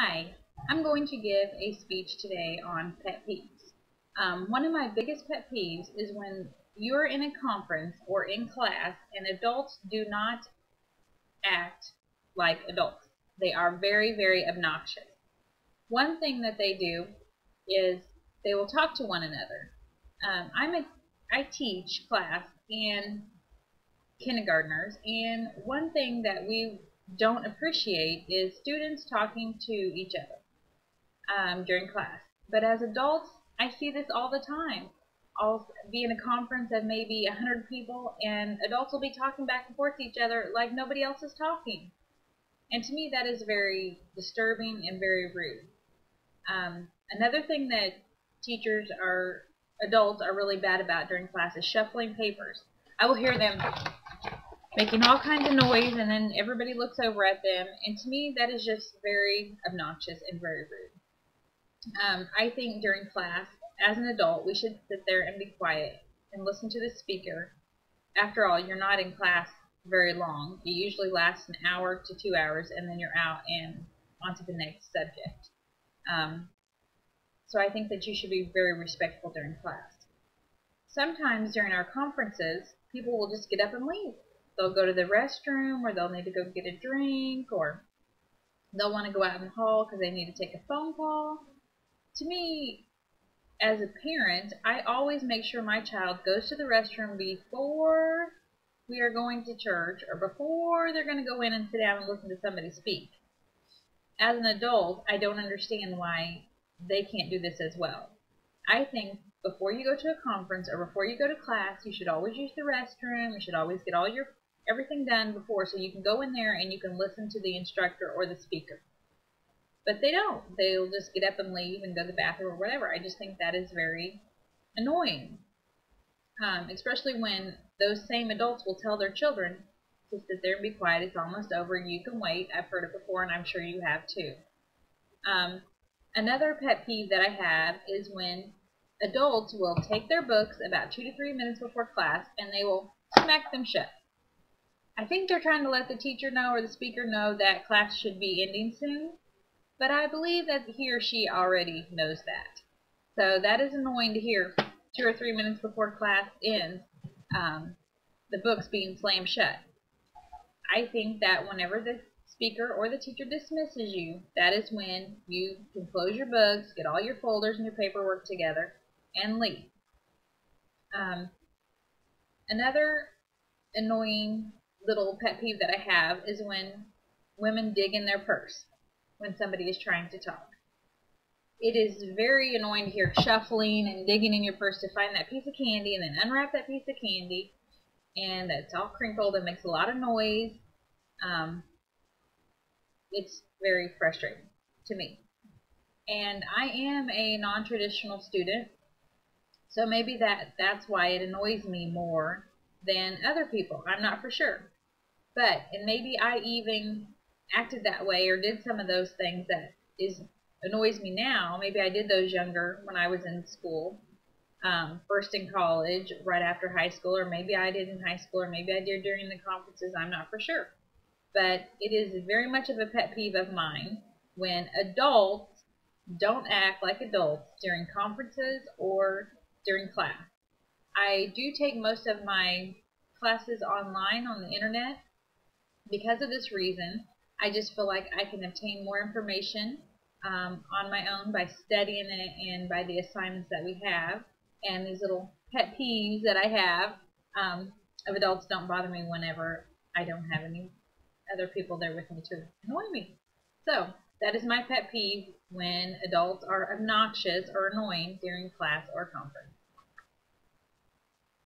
Hi, I'm going to give a speech today on pet peeves. One of my biggest pet peeves is when you're in a conference or in class and adults do not act like adults. They are very, very obnoxious. One thing that they do is they will talk to one another. I teach class and kindergartners, and one thing that we don't appreciate is students talking to each other during class. But as adults, I see this all the time. I'll be in a conference of maybe 100 people, and adults will be talking back and forth to each other like nobody else is talking. And to me, that is very disturbing and very rude. Another thing that adults are really bad about during class is shuffling papers. I will hear them making all kinds of noise, and then everybody looks over at them, and to me that is just very obnoxious and very rude. I think during class, as an adult, we should sit there and be quiet and listen to the speaker. After all, you're not in class very long. It usually lasts an hour to 2 hours, and then you're out and on to the next subject. So I think that you should be very respectful during class. Sometimes during our conferences, people will just get up and leave. They'll go to the restroom, or they'll need to go get a drink, or they'll want to go out in the hall because they need to take a phone call. To me, as a parent, I always make sure my child goes to the restroom before we are going to church, or before they're going to go in and sit down and listen to somebody speak. As an adult, I don't understand why they can't do this as well. I think before you go to a conference or before you go to class, you should always use the restroom. You should always get everything done before, so you can go in there and you can listen to the instructor or the speaker. But they don't. They'll just get up and leave and go to the bathroom or whatever. I just think that is very annoying, especially when those same adults will tell their children to sit there and be quiet. It's almost over. You can wait. I've heard it before, and I'm sure you have too. Another pet peeve that I have is when adults will take their books about 2 to 3 minutes before class and they will smack them shut. I think they're trying to let the teacher know or the speaker know that class should be ending soon, but I believe that he or she already knows that. So that is annoying to hear 2 or 3 minutes before class ends, the books being slammed shut. I think that whenever the speaker or the teacher dismisses you, that is when you can close your books, get all your folders and your paperwork together, and leave. Another annoying little pet peeve that I have is when women dig in their purse when somebody is trying to talk. It is very annoying to hear shuffling and digging in your purse to find that piece of candy and then unwrap that piece of candy, and it's all crinkled and makes a lot of noise. It's very frustrating to me. And I am a non-traditional student, so maybe that's why it annoys me more than other people. I'm not for sure. And maybe I even acted that way or did some of those things that annoys me now. Maybe I did those younger when I was in school, first in college, right after high school, or maybe I did in high school, or maybe I did during the conferences. I'm not for sure. But it is very much of a pet peeve of mine when adults don't act like adults during conferences or during class. I do take most of my classes online on the internet because of this reason. I just feel like I can obtain more information on my own by studying it and by the assignments that we have. And these little pet peeves that I have of adults don't bother me whenever I don't have any other people there with me to annoy me. So that is my pet peeve, when adults are obnoxious or annoying during class or conference.